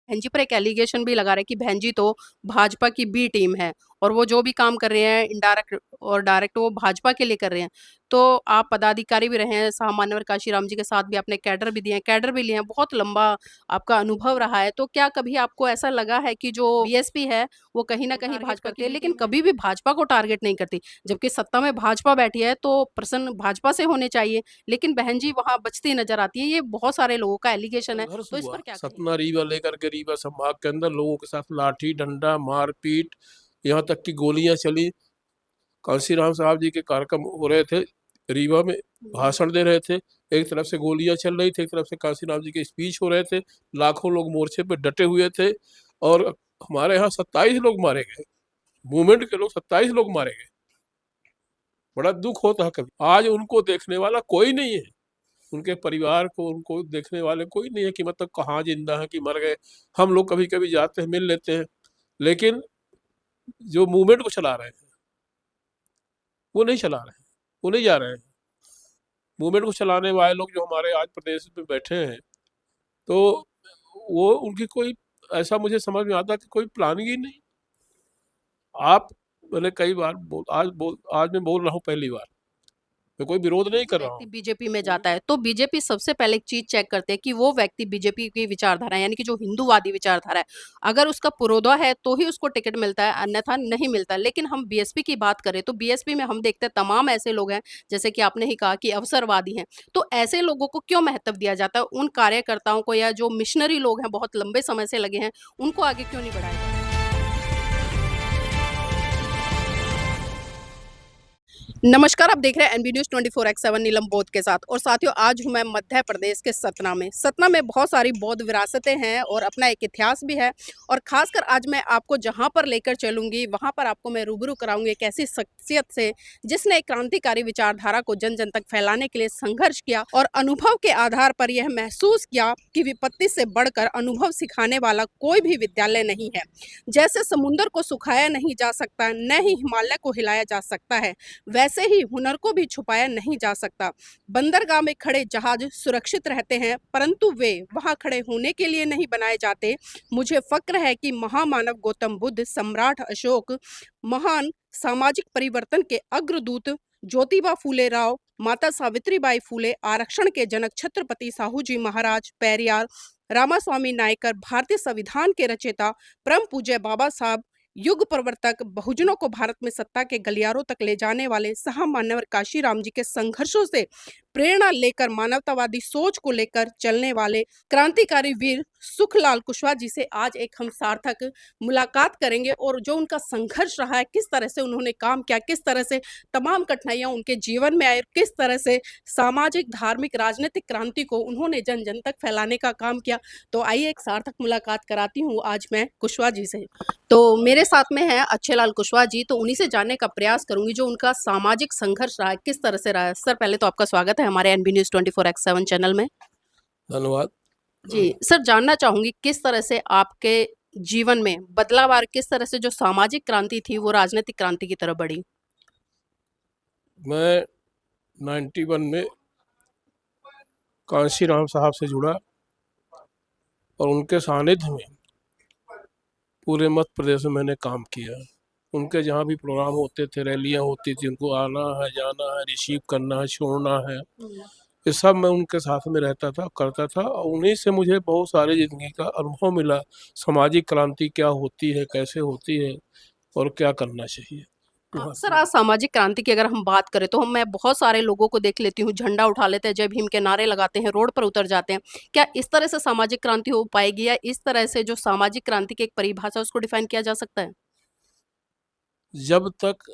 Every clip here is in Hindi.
बहन जी पर एक एलिगेशन भी लगा रहे हैं कि बहन जी तो भाजपा की बी टीम है और वो जो भी काम कर रहे हैं इनडायरेक्ट और डायरेक्ट वो भाजपा के लिए कर रहे हैं। तो आप पदाधिकारी भी रहे हैं, सामान्यवर काशीराम जी के साथ भी आपने कैडर भी दिए हैं, कैडर भी लिए हैं, बहुत लंबा आपका अनुभव रहा है। तो क्या कभी आपको ऐसा लगा है कि जो बीएसपी है वो कहीं ना कहीं भाजपा करती है लेकिन कभी भी भाजपा को टारगेट नहीं करती, जबकि सत्ता में भाजपा बैठी है तो प्रश्न भाजपा से होने चाहिए, लेकिन बहन जी वहां बचती नजर आती है। ये बहुत सारे लोगों का एलिगेशन है, संघर्ष तो इस हुआ पर क्या कहेंगे? सतना रीवा लेकर के रीवा संभाग के अंदर लोगों के साथ लाठी डंडा मारपीट, यहाँ तक कि गोलियां चली। कांसीराम साहब जी के कार्यक्रम हो रहे थे रीवा में, भाषण दे रहे थे, एक तरफ से गोलियां चल रही थी, एक तरफ से कांसीराम जी के स्पीच हो रहे थे, लाखों लोग मोर्चे पे डटे हुए थे और हमारे यहाँ 27 लोग मारे गए, मूवमेंट के लोग 27 लोग मारे गए। बड़ा दुख होता है कभी। आज उनको देखने वाला कोई नहीं है, उनके परिवार को उनको देखने वाले कोई नहीं है कि मतलब कहाँ जिंदा है कि मर गए। हम लोग कभी कभी जाते हैं, मिल लेते हैं, लेकिन जो मूवमेंट को चला रहे हैं वो नहीं चला रहे हैं, वो नहीं जा रहे हैं। मूवमेंट को चलाने वाले लोग जो हमारे आज प्रदेश में बैठे हैं, तो वो उनकी कोई ऐसा मुझे समझ में आता कि कोई प्लानिंग ही नहीं। आप मैंने कई बार आज मैं बोल रहा हूँ पहली बार, मैं कोई विरोध नहीं कर रहा व्यक्ति हूँ। बीजेपी में जाता है तो बीजेपी सबसे पहले एक चीज चेक करते हैं कि वो व्यक्ति बीजेपी की विचारधारा यानी कि जो हिंदूवादी विचारधारा है, अगर उसका पुरोधा है तो ही उसको टिकट मिलता है, अन्यथा नहीं मिलता। लेकिन हम बीएसपी की बात करें तो बीएसपी में हम देखते हैं तमाम ऐसे लोग हैं, जैसे कि आपने ही कहा कि अवसरवादी हैं, तो ऐसे लोगों को क्यों महत्व दिया जाता है? उन कार्यकर्ताओं को या जो मिशनरी लोग हैं बहुत लंबे समय से लगे हैं उनको आगे क्यों नहीं बढ़ाया जाता? नमस्कार, आप देख रहे हैं एनबी न्यूज 24x7 नीलम बौद्ध के साथ। और साथियों, आज हूं मैं मध्य प्रदेश के सतना में। सतना में बहुत सारी बौद्ध विरासतें हैं और अपना एक इतिहास भी है। और खासकर आज मैं आपको जहां पर लेकर चलूंगी वहां पर आपको मैं रूबरू कराऊंगी एक ऐसी शख्सियत से जिसने एक क्रांतिकारी विचारधारा को जन जन तक फैलाने के लिए संघर्ष किया और अनुभव के आधार पर यह महसूस किया कि विपत्ति से बढ़कर अनुभव सिखाने वाला कोई भी विद्यालय नहीं है। जैसे समुद्र को सुखाया नहीं जा सकता, न ही हिमालय को हिलाया जा सकता है, वैसे ही हुनर को भी छुपाया नहीं जा सकता। बंदरगाह में खड़े जहाज सुरक्षित रहते हैं, परंतु वे वहां खड़े होने के लिए नहीं बनाए जाते। मुझे फक्र है कि महामानव गौतम बुद्ध, सम्राट अशोक, महान सामाजिक परिवर्तन के अग्रदूत ज्योतिबा फूले राव, माता सावित्रीबाई फूले, आरक्षण के जनक छत्रपति साहू जी महाराज, पेरियार, रामास्वामी नायकर, भारतीय संविधान के रचयिता परम पूज्य बाबा साहब, युग प्रवर्तक, बहुजनों को भारत में सत्ता के गलियारों तक ले जाने वाले महामानव काशीराम जी के संघर्षों से प्रेरणा लेकर मानवतावादी सोच को लेकर चलने वाले क्रांतिकारी वीर सुखलाल कुशवाहा जी से आज एक हम सार्थक मुलाकात करेंगे और जो उनका संघर्ष रहा है, किस तरह से उन्होंने काम किया, किस तरह से तमाम कठिनाइयां उनके जीवन में आई, किस तरह से सामाजिक, धार्मिक, राजनीतिक क्रांति को उन्होंने जन जन तक फैलाने का काम किया। तो आइए एक सार्थक मुलाकात कराती हूँ आज मैं कुशवाहा जी से। तो मेरे साथ में है अच्छेलाल कुशवाहा जी, तो उन्हीं से जानने का प्रयास करूंगी जो उनका सामाजिक संघर्ष रहा है, किस तरह से रहा है। सर, पहले तो आपका स्वागत है हमारे एनबी न्यूज 24x7 चैनल में। धन्यवाद। जी सर, जानना चाहूंगी किस तरह से आपके जीवन में बदलाव आ, किस तरह से जो सामाजिक क्रांति थी वो राजनीतिक क्रांति की तरफ बढ़ी। मैं 91 में कांशीराम साहब से जुड़ा और उनके सानिध्य में पूरे मध्य प्रदेश में मैंने काम किया। उनके जहाँ भी प्रोग्राम होते थे, रैलियाँ होती थी, उनको आना है, जाना है, रिसीव करना है, छोड़ना है, ये सब मैं उनके साथ में रहता था, करता था। और उन्हीं से मुझे बहुत सारी ज़िंदगी का अनुभव मिला, सामाजिक क्रांति क्या होती है, कैसे होती है और क्या करना चाहिए। सर, आज सामाजिक क्रांति की अगर हम बात करें तो मैं बहुत सारे लोगों को देख लेती हूँ, झंडा उठा लेते हैं, जय भीम के नारे लगाते हैं, रोड पर उतर जाते हैं। क्या इस तरह से सामाजिक क्रांति हो पाएगी या इस तरह से जो सामाजिक क्रांति की एक परिभाषा उसको डिफाइन किया जा सकता है? जब तक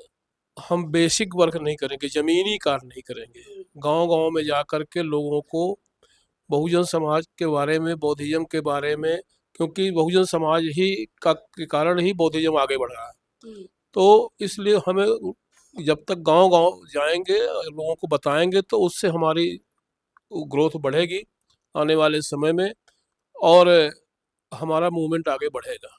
हम बेसिक वर्क नहीं करेंगे, ज़मीनी कार्य नहीं करेंगे, गांव-गांव में जा कर के लोगों को बहुजन समाज के बारे में, बौद्धिज्म के बारे में, क्योंकि बहुजन समाज ही का के कारण ही बौद्धिज्म आगे बढ़ रहा है। तो इसलिए हमें जब तक गांव-गांव जाएंगे, लोगों को बताएंगे, तो उससे हमारी ग्रोथ बढ़ेगी आने वाले समय में और हमारा मूवमेंट आगे बढ़ेगा।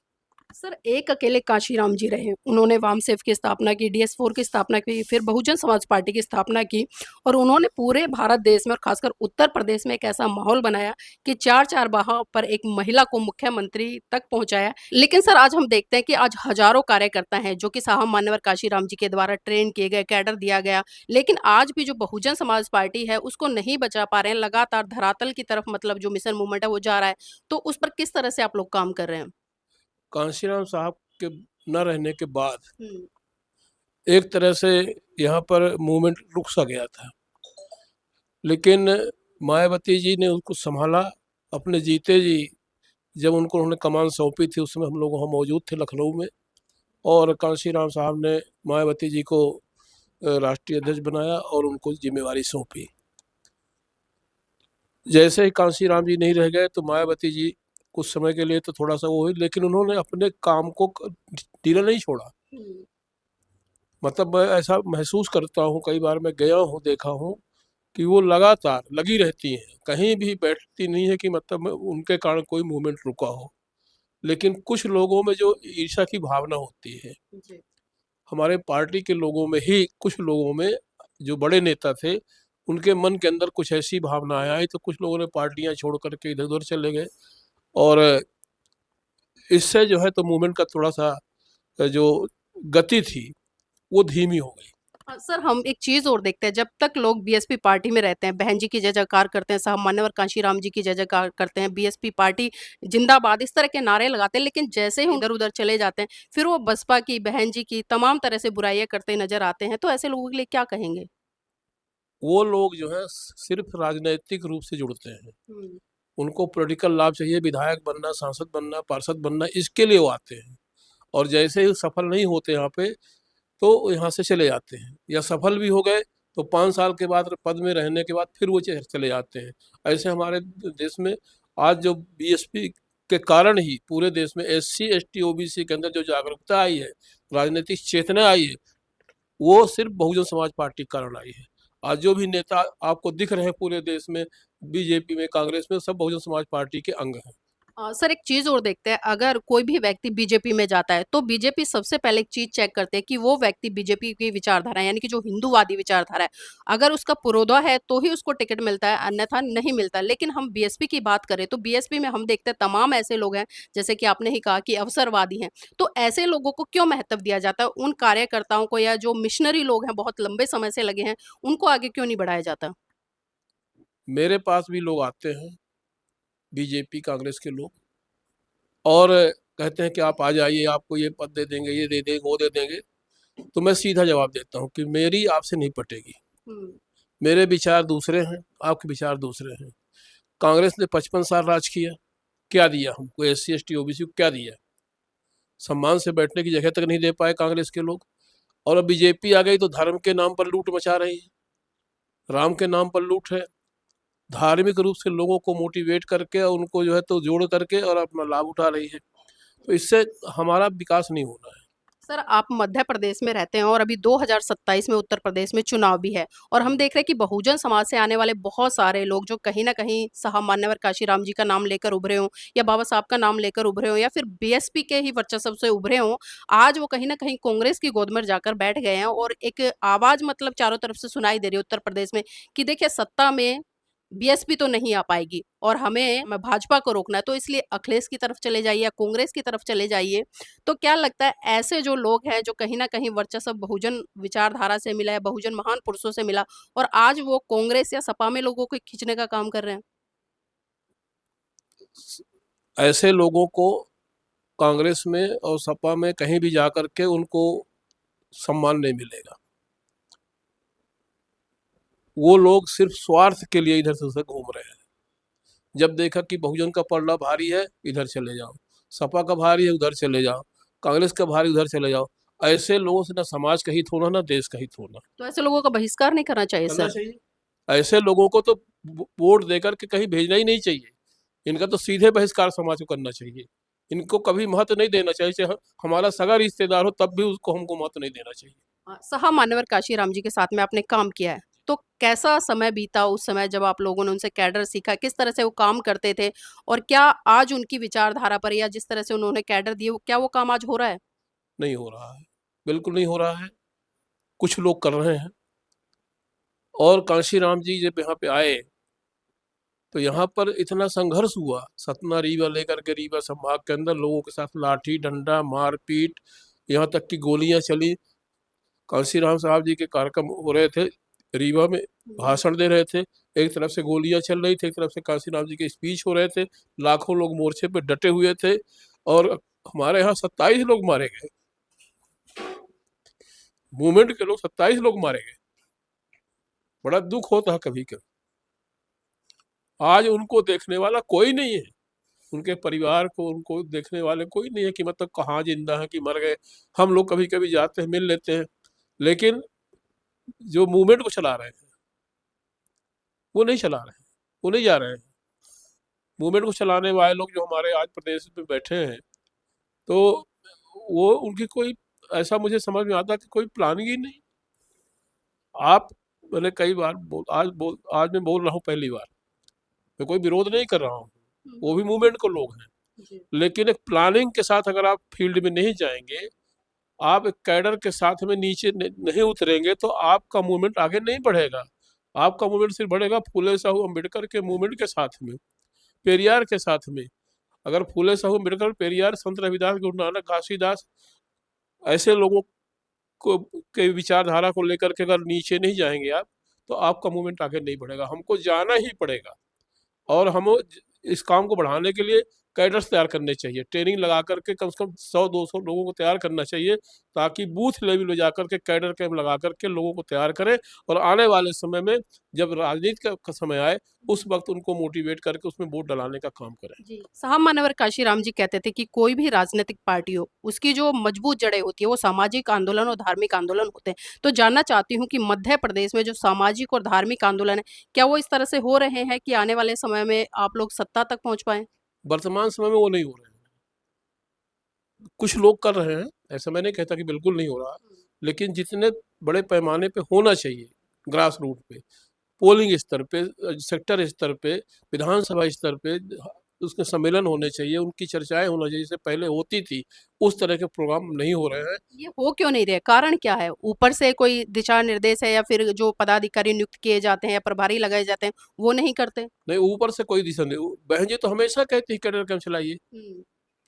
सर एक अकेले काशीराम जी रहे, उन्होंने वामसेफ की स्थापना की, DS4 की स्थापना की, फिर बहुजन समाज पार्टी की स्थापना की और उन्होंने पूरे भारत देश में और खासकर उत्तर प्रदेश में एक ऐसा माहौल बनाया कि चार चार बाहों पर एक महिला को मुख्यमंत्री तक पहुंचाया। लेकिन सर आज हम देखते हैं कि आज हजारों कार्यकर्ता हैं जो कि साहब मान्यवर काशीराम जी के द्वारा ट्रेन किए गए, कैडर दिया गया, लेकिन आज भी जो बहुजन समाज पार्टी है उसको नहीं बचा पा रहे हैं, लगातार धरातल की तरफ मतलब जो मिशन मूवमेंट है वो जा रहा है। तो उस पर किस तरह से आप लोग काम कर रहे हैं? कांशीराम साहब के न रहने के बाद हम्म। एक तरह से यहाँ पर मूवमेंट रुक सा गया था, लेकिन मायावती जी ने उसको संभाला। अपने जीते जी जब उन्होंने कमान सौंपी थी उस समय हम लोग वहाँ मौजूद थे लखनऊ में, और कांशीराम साहब ने मायावती जी को राष्ट्रीय अध्यक्ष बनाया और उनको जिम्मेवारी सौंपी। जैसे ही कांशीराम जी नहीं रह गए तो मायावती जी कुछ समय के लिए तो थोड़ा सा वो हुई, लेकिन उन्होंने अपने काम को ढीला नहीं छोड़ा। मतलब मैं ऐसा महसूस करता हूँ, कई बार मैं गया हूँ, देखा हूँ कि वो लगातार लगी रहती हैं, कहीं भी बैठती नहीं है कि मतलब उनके कारण कोई मूवमेंट रुका हो। लेकिन कुछ लोगों में जो ईर्ष्या की भावना होती है, जी। हमारे पार्टी के लोगों में ही कुछ लोगों में, जो बड़े नेता थे उनके मन के अंदर कुछ ऐसी भावनाएं आई तो कुछ लोगों ने पार्टियां छोड़ करके इधर उधर चले गए, और इससे जो है तो मूवमेंट का थोड़ा सा जो गति थी वो धीमी हो गई। सर हम एक चीज और देखते हैं, जब तक लोग बीएसपी पार्टी में रहते हैं, बहन जी की जय जयकार करते हैं, साहब मान्यवर कांशीराम जी की जय जयकार करते हैं, बीएसपी पार्टी जिंदाबाद इस तरह के नारे लगाते हैं, लेकिन जैसे ही इधर उधर चले जाते हैं फिर वो बसपा की, बहन जी की तमाम तरह से बुराइयां करते नजर आते हैं। तो ऐसे लोगों के लिए क्या कहेंगे? वो लोग जो है सिर्फ राजनीतिक रूप से जुड़ते हैं, उनको पॉलिटिकल लाभ चाहिए, विधायक बनना, सांसद बनना, पार्षद बनना, इसके लिए वो आते हैं। और जैसे ही सफल नहीं होते यहाँ पे तो यहाँ से चले जाते हैं, या सफल भी हो गए तो 5 साल के बाद पद में रहने के बाद फिर वो चले जाते हैं। ऐसे हमारे देश में आज जो बीएसपी के कारण ही पूरे देश में SC ST OBC के अंदर जो जागरूकता आई है, राजनीतिक चेतना आई है, वो सिर्फ बहुजन समाज पार्टी के कारण आई है। आज जो भी नेता आपको दिख रहे हैं पूरे देश में, बीजेपी में, कांग्रेस में, सब बहुजन समाज पार्टी के अंग हैं। सर एक चीज और देखते हैं, अगर कोई भी व्यक्ति बीजेपी में जाता है तो बीजेपी सबसे पहले एक चीज चेक करते हैं कि वो व्यक्ति बीजेपी की विचारधारा यानी कि जो हिंदूवादी विचारधारा है, अगर उसका पुरोधा है तो ही उसको टिकट मिलता है, अन्यथा नहीं मिलता। लेकिन हम बीएसपी की बात करें तो बीएसपी में हम देखते हैं तमाम ऐसे लोग हैं, जैसे कि आपने ही कहा कि अवसरवादी हैं। तो ऐसे लोगों को क्यों महत्व दिया जाता है? उन कार्यकर्ताओं को या जो मिशनरी लोग हैं, बहुत लंबे समय से लगे हैं, उनको आगे क्यों नहीं बढ़ाया जाता? मेरे पास भी लोग आते हैं, बीजेपी कांग्रेस के लोग, और कहते हैं कि आप आ जाइए, आपको ये पद दे देंगे, ये दे देंगे, वो दे देंगे। तो मैं सीधा जवाब देता हूँ कि मेरी आपसे नहीं पटेगी। मेरे विचार दूसरे हैं, आपके विचार दूसरे हैं। कांग्रेस ने 55 साल राज किया, क्या दिया हमको? SC ST OBC को क्या दिया? सम्मान से बैठने की जगह तक नहीं दे पाए कांग्रेस के लोग। और अब बीजेपी आ गई तो धर्म के नाम पर लूट मचा रही है, राम के नाम पर लूट है, धार्मिक रूप से लोगों को मोटिवेट करके और उनको जो है तो जोड़ करके और अपना लाभ उठा रही है। तो इससे हमारा विकास नहीं होना है। सर आप मध्य प्रदेश में रहते हैं और अभी 2027 में उत्तर प्रदेश में चुनाव भी है और हम देख रहे हैं कि बहुजन समाज से आने वाले बहुत सारे लोग जो कहीं ना कहीं साहब मान्यवर काशीराम जी का नाम लेकर उभरे हों या बाबा साहब का नाम लेकर उभरे हों या फिर बीएसपी के ही वर्चस्व से उभरे हों, आज वो कहीं ना कहीं कांग्रेस की गोद में जाकर बैठ गए हैं और एक आवाज मतलब चारों तरफ से सुनाई दे रही है उत्तर प्रदेश में कि देखिए सत्ता में बीएसपी तो नहीं आ पाएगी और हमें भाजपा को रोकना है, तो इसलिए अखिलेश की तरफ चले जाइए या कांग्रेस की तरफ चले जाइए। तो क्या लगता है ऐसे जो लोग हैं जो कहीं ना कहीं वर्चस्व बहुजन विचारधारा से मिला है, बहुजन महान पुरुषों से मिला और आज वो कांग्रेस या सपा में लोगों को खींचने का काम कर रहे हैं? ऐसे लोगों को कांग्रेस में और सपा में कहीं भी जाकर के उनको सम्मान नहीं मिलेगा। वो लोग सिर्फ स्वार्थ के लिए इधर से उधर घूम रहे हैं। जब देखा कि बहुजन का पलड़ा भारी है, इधर चले जाओ, सपा का भारी है, उधर चले जाओ, कांग्रेस का भारी, उधर चले जाओ। ऐसे लोगों से ना समाज का हित होना, ना देश का हित होना। तो ऐसे लोगों का बहिष्कार नहीं करना चाहिए करना सर? चाहिए। ऐसे लोगों को तो वोट देकर के कहीं भेजना ही नहीं चाहिए। इनका तो सीधे बहिष्कार समाज को करना चाहिए। इनको कभी महत्व नहीं देना चाहिए, चाहे हमारा सगा रिश्तेदार हो तब भी उसको हमको महत्व नहीं देना चाहिए। साहब मान्यवर काशीराम जी के साथ में आपने काम किया है, तो कैसा समय बीता उस समय जब आप लोगों ने उनसे कैडर सीखा? किस तरह से वो काम करते थे? और क्या आज उनकी विचारधारा पर या जिस तरह से उन्होंने कैडर दिए, क्या वो काम आज हो रहा है? नहीं हो रहा है, बिल्कुल नहीं हो रहा है। कुछ लोग कर रहे हैं। और कांशीराम जी जब यहाँ पे आए तो यहाँ पर इतना संघर्ष हुआ, सतना रीवा लेकर के रीवा संभाग के अंदर लोगों के साथ लाठी डंडा मारपीट, यहाँ तक कि गोलियां चली। कांशीराम साहब जी के कार्यक्रम हो रहे थे, रीवा में भाषण दे रहे थे, एक तरफ से गोलियां चल रही थी, एक तरफ से कांशीराम जी के स्पीच हो रहे थे, लाखों लोग मोर्चे पे डटे हुए थे और हमारे यहाँ 27 लोग मारे गए, मूवमेंट के लोग 27 लोग मारे गए। बड़ा दुख होता है कभी कभी। आज उनको देखने वाला कोई नहीं है, उनके परिवार को उनको देखने वाले कोई नहीं है कि मतलब कहाँ जिंदा है कि मर गए। हम लोग कभी कभी जाते हैं, मिल लेते हैं, लेकिन जो मूवमेंट को चला रहे हैं वो नहीं चला रहे हैं, वो नहीं जा रहे हैं। मूवमेंट को चलाने वाले लोग जो हमारे आज प्रदेश में बैठे हैं, तो वो उनकी कोई ऐसा मुझे समझ में आता कि कोई प्लानिंग ही नहीं। आप मैंने कई बार आज मैं बोल रहा हूँ पहली बार, मैं कोई विरोध नहीं कर रहा हूँ, वो भी मूवमेंट को लोग हैं, लेकिन एक प्लानिंग के साथ अगर आप फील्ड में नहीं जाएंगे, आप एक कैडर के साथ में नीचे नहीं उतरेंगे तो आपका मूवमेंट आगे नहीं बढ़ेगा। आपका मूवमेंट सिर्फ बढ़ेगा फूले साहू अम्बेडकर के मूवमेंट के साथ में, पेरियार के साथ में। अगर फूले साहू अम्बेडकर, पेरियार, संत रविदास, गुरु नानक, घासीदास, ऐसे लोगों को के विचारधारा को लेकर के अगर नीचे नहीं जाएंगे आप, तो आपका मूवमेंट आगे नहीं बढ़ेगा। हमको जाना ही पड़ेगा और हम इस काम को बढ़ाने के लिए कैडर्स तैयार करने चाहिए, ट्रेनिंग लगा करके कम से कम 100-200 लोगों को तैयार करना चाहिए, ताकि बूथ लेवल में जाकर के कैडर कैंप लगा करके लोगों को तैयार करें और आने वाले समय में जब राजनीति का समय आए उस वक्त उनको मोटिवेट करके उसमें वोट डलाने का काम करें। जी, साहब मान्यवर काशीराम जी कहते थे कि कोई भी राजनीतिक पार्टी हो, उसकी जो मजबूत जड़ें होती है वो सामाजिक आंदोलन और धार्मिक आंदोलन होते हैं। तो जानना चाहती हूँ कि मध्य प्रदेश में जो सामाजिक और धार्मिक आंदोलन है, क्या वो इस तरह से हो रहे हैं कि आने वाले समय में आप लोग सत्ता तक पहुँच पाएँ? वर्तमान समय में वो नहीं हो रहे हैं, कुछ लोग कर रहे हैं, ऐसा मैं नहीं कहता कि बिल्कुल नहीं हो रहा, लेकिन जितने बड़े पैमाने पे होना चाहिए, ग्रास रूट पे, पोलिंग स्तर पे, सेक्टर स्तर पे, विधानसभा स्तर पे उसके सम्मेलन होने चाहिए, उनकी चर्चाएं होना चाहिए जैसे पहले होती थी, उस तरह के प्रोग्राम नहीं हो रहे हैं। ये हो क्यों नहीं रहे? कारण क्या है? ऊपर से कोई दिशा निर्देश है या फिर जो पदाधिकारी नियुक्त किए जाते हैं या प्रभारी लगाए जाते हैं, वो नहीं करते? नहीं, ऊपर से कोई दिशा नहीं। बहन जी तो हमेशा कहती है कैडर कैंप चलाइए,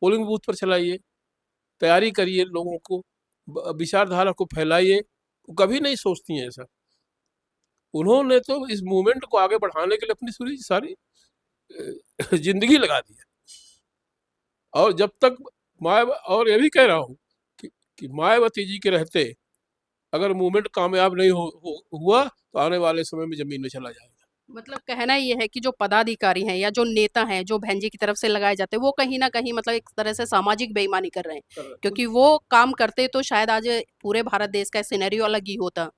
पोलिंग बूथ पर चलाइए, तैयारी करिए, लोगों को विचारधारा को फैलाइए, कभी नहीं सोचती हैं ऐसा। उन्होंने तो इस मूवमेंट को आगे बढ़ाने के लिए अपनी पूरी सारी जिंदगी लगा दी है। और जब तक और ये भी कह रहा हूँ कि मायावती जी के रहते अगर मूवमेंट कामयाब नहीं हुआ तो आने वाले समय में जमीन में चला जाएगा। मतलब कहना ये है कि जो पदाधिकारी हैं या जो नेता हैं, जो बहन जी की तरफ से लगाए जाते हैं, वो कहीं न कहीं मतलब एक तरह से सामाजिक बेईमानी कर रहे हैं। क्योंकि वो काम करते तो शायद आज पूरे भारत देश का सिनेरियो अलग ही होता।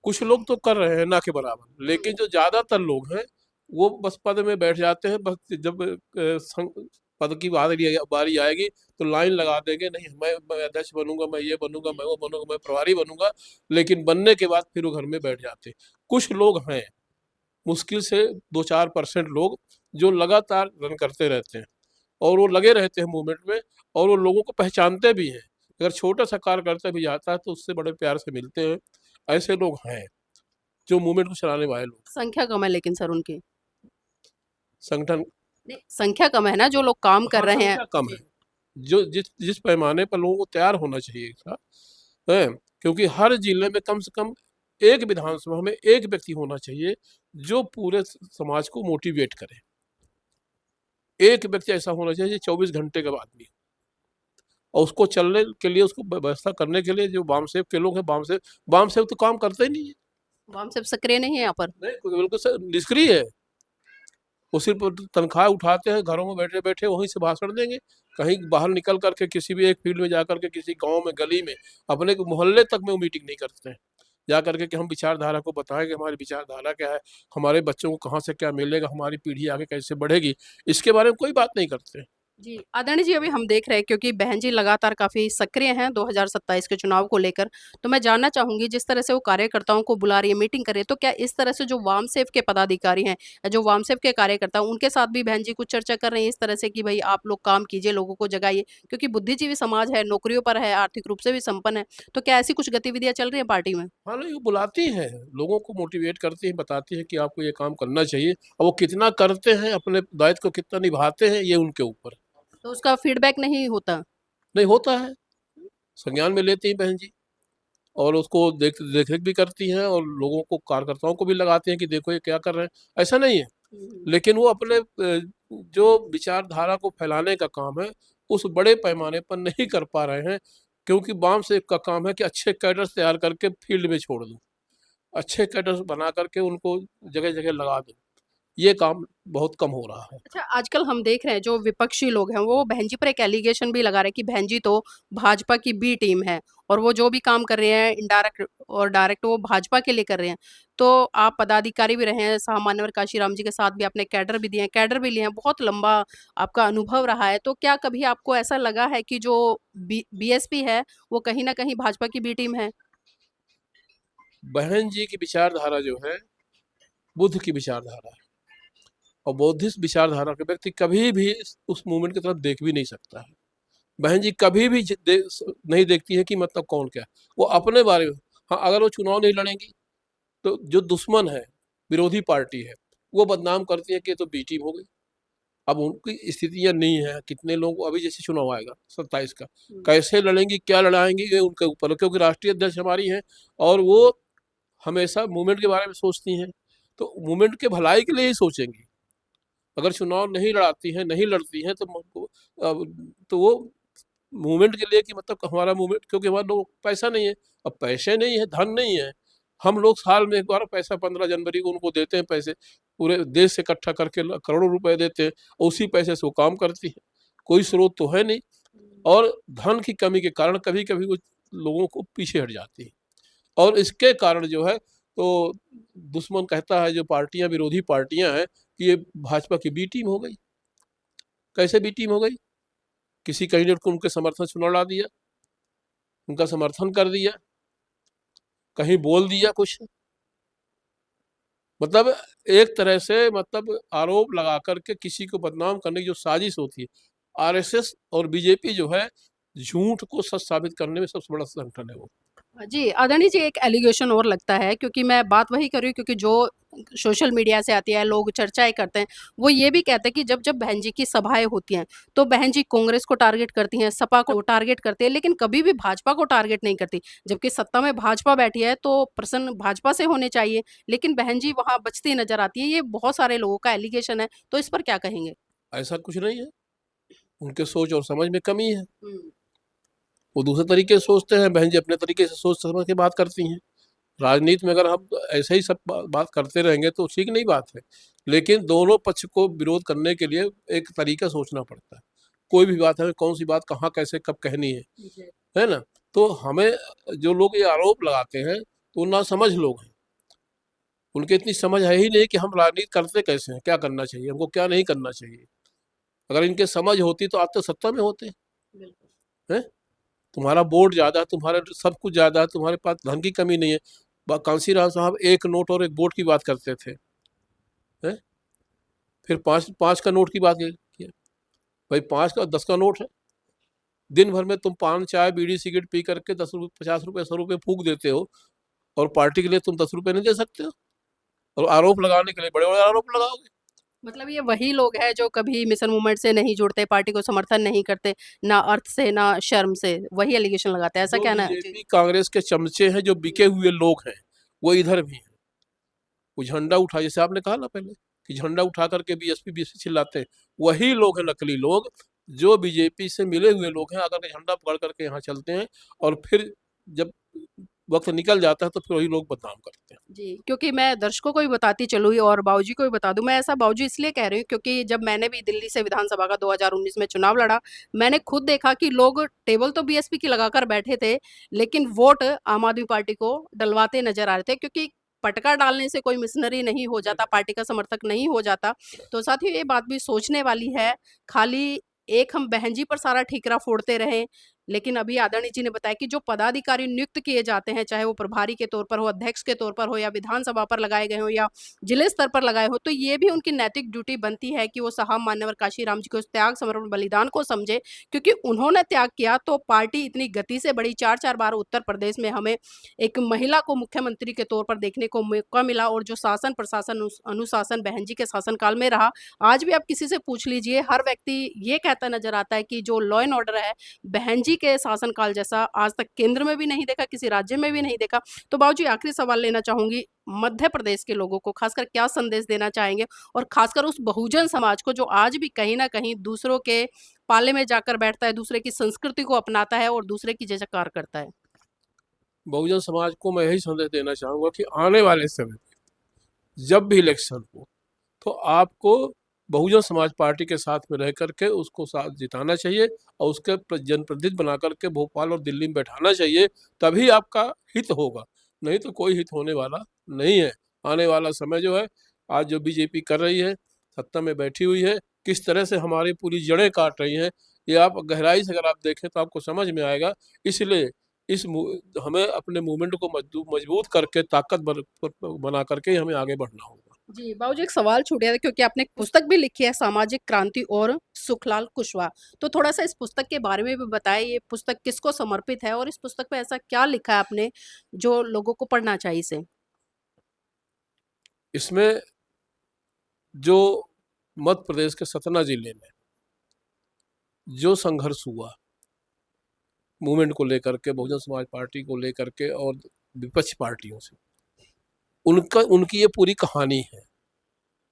कुछ लोग तो कर रहे हैं ना के बराबर, लेकिन जो ज्यादातर लोग हैं वो बस पद में बैठ जाते हैं। बस जब पद की बारी आएगी तो लाइन लगा देंगे, नहीं मैं अध्यक्ष बनूंगा, मैं ये बनूंगा, मैं वो बनूंगा, मैं प्रभारी बनूंगा, लेकिन बनने के बाद फिर वो घर में बैठ जाते हैं। कुछ लोग हैं, मुश्किल से 2-4% लोग, जो लगातार रन करते रहते हैं और वो लगे रहते हैं मूवमेंट में और वो लोगों को पहचानते भी हैं। अगर छोटा सा कार्यकर्ता भी जाता है तो उससे बड़े प्यार से मिलते हैं। ऐसे लोग हैं जो मूवमेंट को चलाने वाले लोग। संख्या कम है लेकिन सर उनकी। संगठन नहीं, संख्या कम है ना जो लोग काम कर रहे हैं। संख्या कम है। जो जिस जिस पैमाने पर लोगों को तैयार होना चाहिए था, है, क्योंकि हर जिले में कम से कम एक विधानसभा में एक व्यक्ति होना चाहिए जो पूरे समाज को मोटिवेट करे। एक व्यक्ति ऐसा होना चाहिए 24 घंटे का आदमी, और उसको चलने के लिए, उसको व्यवस्था करने के लिए जो वामसेव के लोग हैं, वामसेव तो काम करते ही नहीं है। वाम सिर्फ सक्रिय नहीं है यहाँ पर। नहीं, बिल्कुल निष्क्रिय है। वो सिर्फ तनख्वाह उठाते हैं, घरों में बैठे बैठे वहीं से भाषण देंगे। कहीं बाहर निकल करके किसी भी एक फील्ड में जाकर के किसी गांव में, गली में, अपने मोहल्ले तक में वो मीटिंग नहीं करते हैं जा करके कि हम विचारधारा को बताएं कि हमारी विचारधारा क्या है, हमारे बच्चों को कहाँ से क्या मिलेगा, हमारी पीढ़ी आगे कैसे बढ़ेगी, इसके बारे में कोई बात नहीं करते हैं। जी, आदरणीय जी, अभी हम देख रहे हैं क्योंकि बहन जी लगातार काफ़ी सक्रिय हैं 2027 के चुनाव को लेकर। तो मैं जानना चाहूँगी जिस तरह से वो कार्यकर्ताओं को बुला रही है, मीटिंग कर रही है, तो क्या इस तरह से जो वामसेव के पदाधिकारी हैं या जो वामसेव के कार्यकर्ता हैं, उनके साथ भी बहन जी कुछ चर्चा कर रही हैं इस तरह से कि भई आप लोग काम कीजिए, लोगों को जगाइए? क्योंकि बुद्धिजीवी समाज है, नौकरियों पर है, आर्थिक रूप से भी संपन्न है, तो क्या ऐसी कुछ गतिविधियाँ चल रही हैं पार्टी में? हाँ, नहीं वो बुलाती हैं, लोगों को मोटिवेट करती हैं, बताती हैं कि आपको ये काम करना चाहिए और वो कितना करते हैं, अपने दायित्व को कितना निभाते हैं, ये उनके ऊपर है। तो उसका फीडबैक नहीं होता? नहीं होता है, संज्ञान में लेती हैं बहन जी और उसको देख-रेख भी करती हैं और लोगों को कार्यकर्ताओं को भी लगाती हैं कि देखो ये क्या कर रहे हैं, ऐसा नहीं है। हुँ, हुँ। लेकिन वो अपने जो विचारधारा को फैलाने का काम है, उस बड़े पैमाने पर नहीं कर पा रहे हैं, क्योंकि वामसेवक का काम है कि अच्छे कैडर्स तैयार करके फील्ड में छोड़ दो। अच्छे कैडर्स बना करके उनको जगह-जगह लगा दो। ये काम बहुत कम हो रहा है। अच्छा, आजकल हम देख रहे हैं जो विपक्षी लोग हैं वो बहन जी पर एक एलिगेशन भी लगा रहे हैं कि बहन जी तो भाजपा की बी टीम है और वो जो भी काम कर रहे हैं इनडायरेक्ट और डायरेक्ट वो भाजपा के लिए कर रहे हैं। तो आप पदाधिकारी भी रहे हैं, सामान्यवर काशीराम जी के साथ भी आपने कैडर भी दिए हैं, कैडर भी लिए हैं, बहुत लंबा आपका अनुभव रहा है। तो क्या कभी आपको ऐसा लगा है कि जो बीएसपी है वो कहीं न कहीं भाजपा की बी टीम है? बहन जी की विचारधारा जो है, बुद्ध की विचारधारा है और बौद्धिस्ट विचारधारा का व्यक्ति कभी भी उस मूवमेंट की तरफ देख भी नहीं सकता है। बहन जी कभी भी नहीं देखती है कि मतलब कौन क्या है। वो अपने बारे में, हाँ, अगर वो चुनाव नहीं लड़ेंगी तो जो दुश्मन है, विरोधी पार्टी है, वो बदनाम करती है कि ये तो बी टीम हो गई। अब उनकी स्थितियाँ नहीं है, कितने लोग अभी जैसे चुनाव आएगा 27 का, हुँ। कैसे लड़ेंगी, क्या लड़ाएँगी, ये उनके ऊपर है, क्योंकि राष्ट्रीय अध्यक्ष हमारी हैं और वो हमेशा मूवमेंट के बारे में सोचती हैं, तो मूवमेंट के भलाई के लिए ही सोचेंगी। अगर चुनाव नहीं लड़ाती हैं, नहीं लड़ती हैं, तो तो वो मूवमेंट के लिए कि मतलब हमारा मूवमेंट, क्योंकि हमारे लोग पैसा नहीं है, अब पैसे नहीं है, धन नहीं है, हम लोग साल में एक बार पैसा 15 जनवरी को उनको देते हैं पैसे, पूरे देश से इकट्ठा करके करोड़ों रुपए देते हैं और उसी पैसे से वो काम करती है, कोई स्रोत तो है नहीं और धन की कमी के कारण कभी-कभी वो लोगों को पीछे हट जाती है और इसके कारण जो है तो दुश्मन कहता है, जो पार्टियां विरोधी पार्टियां हैं, कि ये भाजपा की बी टीम हो गई। कैसे बी टीम हो गई? किसी कैंडिडेट को उनके समर्थन से चुनाव लड़ा दिया, उनका समर्थन कर दिया, कहीं बोल दिया कुछ, मतलब एक तरह से मतलब आरोप लगा करके किसी को बदनाम करने की जो साजिश होती है, आरएसएस और बीजेपी जो है, झूठ को सच साबित करने में सबसे बड़ा संगठन है वो। जी, आदरणीय जी, एक एलिगेशन और लगता है क्योंकि मैं बात वही कर रही हूँ क्योंकि जो सोशल मीडिया से आती है, लोग चर्चाएँ करते हैं, वो ये भी कहते हैं कि जब बहन जी की सभाएँ होती हैं, तो बहन जी कांग्रेस को टारगेट करती हैं, सपा को टारगेट करती हैं, लेकिन कभी भी भाजपा को टारगेट नहीं करती। जबकि सत्ता में भाजपा बैठी है, तो प्रश्न भाजपा से होने चाहिए, लेकिन बहन जी वहाँ बचती नज़र आती है। ये बहुत सारे लोगों का एलिगेशन है, तो इस पर क्या कहेंगे? ऐसा कुछ नहीं है, उनके सोच और समझ में कमी है। हुँ। वो दूसरे तरीके से सोचते हैं, बहन जी अपने तरीके से सोच समझ के बात करती हैं। राजनीति में अगर हम ऐसे ही सब बात करते रहेंगे तो ठीक नहीं बात है, लेकिन दोनों पक्ष को विरोध करने के लिए एक तरीका सोचना पड़ता है। कोई भी बात है, कौन सी बात कहाँ कैसे कब कहनी जी। है ना? तो हमें, जो लोग ये आरोप लगाते हैं, तो वो नासमझ लोग हैं। उनकी इतनी समझ है ही नहीं कि हम राजनीति करते कैसे हैं, क्या करना चाहिए, हमको क्या नहीं करना चाहिए। अगर इनके समझ होती तो आज तक सत्ता में होते, बिल्कुल। हैं? तुम्हारा वोट ज़्यादा है, तुम्हारा सब कुछ ज़्यादा है, तुम्हारे पास धन की कमी नहीं है। कांशीराम साहब 1 नोट और 1 वोट की बात करते थे, हैं? फिर 5 का नोट की बात किया। भाई 5 का 10 का नोट है। दिन भर में तुम पान, चाय, बीड़ी, सिगरेट पी करके 10 रुपए, 50 रुपए, 100 रुपए फूँक देते हो और पार्टी के लिए तुम 10 रुपए नहीं दे सकते हो? और आरोप लगाने के लिए बड़े-बड़े आरोप लगाओगे। मतलब ये वही लोग हैं जो कभी मिशन मूवमेंट से नहीं जुड़ते, पार्टी को समर्थन नहीं करते, ना अर्थ से, ना शर्म से, वही एलिगेशन लगाते हैं, ऐसा जो कहना है? जी। बीजेपी, कांग्रेस के चमचे हैं, जो बिके हुए लोग हैं, वो इधर भी हैं। वो झंडा उठा, जैसे आपने कहा ना पहले कि झंडा उठा करके बीएसपी बीएसपी चिल्लाते हैं, वही लोग हैं नकली लोग, जो बीजेपी से मिले हुए लोग हैं, आकर के झंडा पकड़ करके यहाँ चलते हैं और फिर जब वक्त निकल जाता है तो फिर वही लोग बदनाम करते हैं। जी, क्योंकि मैं दर्शकों को भी बताती चलूँ और बाबूजी को भी बता दूँ, मैं ऐसा बाबूजी इसलिए कह रही हूँ क्योंकि जब मैंने भी दिल्ली से विधानसभा का 2019 में चुनाव लड़ा, मैंने खुद देखा कि लोग टेबल तो बीएसपी की लगाकर बैठे थे, लेकिन वोट आम आदमी पार्टी को डलवाते नज़र आ रहे थे क्योंकि पटका डालने से कोई मिशनरी नहीं हो जाता, पार्टी का समर्थक नहीं हो जाता। तो साथियों ये बात भी सोचने वाली है, खाली एक हम बहन जी पर सारा ठीकरा फोड़ते रहे, लेकिन अभी आदरणीय जी ने बताया कि जो पदाधिकारी नियुक्त किए जाते हैं, चाहे वो प्रभारी के तौर पर हो, अध्यक्ष के तौर पर हो, या विधानसभा पर लगाए गए हो, या जिले स्तर पर लगाए हो, तो ये भी उनकी नैतिक ड्यूटी बनती है कि वो साहब मान्यवर काशीराम जी के उस त्याग, समर्पण, बलिदान को समझे, क्योंकि उन्होंने त्याग किया तो पार्टी इतनी गति से बढ़ी। 4-4 बार उत्तर प्रदेश में हमें एक महिला को मुख्यमंत्री के तौर पर देखने को मौका मिला, और जो शासन प्रशासन अनुशासन बहन जी के शासनकाल में रहा, आज भी आप किसी से पूछ लीजिए, हर व्यक्ति ये कहता नजर आता है कि जो लॉ एंड ऑर्डर है, बहन जी के शासनकाल जैसा आज तक केंद्र में भी नहीं देखा, किसी राज्य में भी नहीं देखा। तो बाबूजी, आखिरी सवाल लेना चाहूंगी, मध्य प्रदेश के लोगों को खासकर क्या संदेश देना चाहेंगे, और खासकर उस बहुजन समाज को जो आज भी कहीं ना कहीं दूसरों के पाले में जाकर बैठता है, दूसरे की संस्कृति को अपनाता है और दूसरे की जयजयकार करता है? बहुजन समाज को मैं यही संदेश देना चाहूँगा कि आने वाले समय में जब भी इलेक्शन हो तो आपको बहुजन समाज पार्टी के साथ में रह करके उसको साथ जिताना चाहिए और उसके जनप्रतिनिधि बना करके भोपाल और दिल्ली में बैठाना चाहिए, तभी आपका हित होगा, नहीं तो कोई हित होने वाला नहीं है। आने वाला समय जो है, आज जो बीजेपी कर रही है, सत्ता में बैठी हुई है, किस तरह से हमारी पूरी जड़ें काट रही हैं, ये आप गहराई से अगर आप देखें तो आपको समझ में आएगा। इसलिए हमें अपने मूवमेंट को मजबूत करके बना करके हमें आगे बढ़ना होगा। जी बाबूजी, एक सवाल छूट गया था, क्योंकि आपने एक पुस्तक भी लिखी है, सामाजिक क्रांति और सुखलाल कुशवाहा, तो थोड़ा सा इस पुस्तक के बारे में भी बताएं। ये पुस्तक किसको समर्पित है और इस पुस्तक पे ऐसा क्या लिखा है आपने जो लोगों को पढ़ना चाहिए इसे? इसमें जो मध्य प्रदेश के सतना जिले में जो संघर्ष हुआ मूवमेंट को लेकर के, बहुजन समाज पार्टी को लेकर के और विपक्ष पार्टियों से, उनकी ये पूरी कहानी है।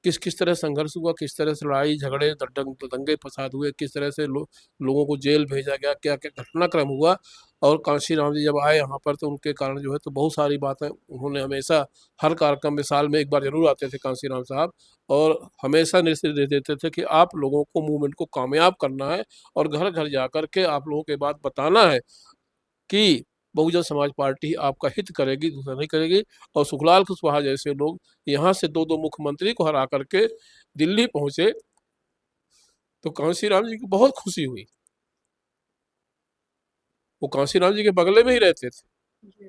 किस किस तरह संघर्ष हुआ, किस तरह से लड़ाई झगड़े दंगे फसाद हुए, किस तरह से लोगों को जेल भेजा गया, क्या क्या घटनाक्रम हुआ। और कांशीराम जी जब आए यहाँ पर तो उनके कारण जो है तो बहुत सारी बातें उन्होंने हमेशा, हर कार्यक्रम में साल में एक बार जरूर आते थे कांशीराम साहब, और हमेशा निर्देश दे देते थे कि आप लोगों को मूवमेंट को कामयाब करना है और घर घर जा कर के आप लोगों के बात बताना है कि बहुजन समाज पार्टी आपका हित करेगी, दूसरा नहीं करेगी। और सुखलाल कुशवाहा जैसे लोग यहाँ से 2-2 मुख्यमंत्री को हरा करके दिल्ली पहुंचे तो कांशीराम जी की बहुत खुशी हुई। वो कांशीराम जी के बगले में ही रहते थे,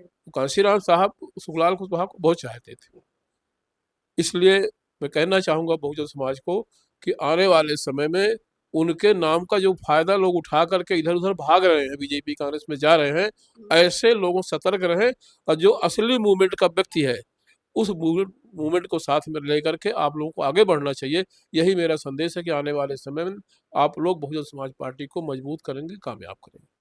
तो कांशीराम साहब सुखलाल कुशवाहा को बहुत चाहते थे। इसलिए मैं कहना चाहूँगा बहुजन समाज को कि आने वाले समय में उनके नाम का जो फायदा लोग उठा करके इधर उधर भाग रहे हैं, बीजेपी कांग्रेस में जा रहे हैं, ऐसे लोगों सतर्क रहें और जो असली मूवमेंट का व्यक्ति है उस मूवमेंट को साथ में लेकर के आप लोगों को आगे बढ़ना चाहिए। यही मेरा संदेश है कि आने वाले समय में आप लोग बहुजन समाज पार्टी को मजबूत करेंगे, कामयाब करेंगे।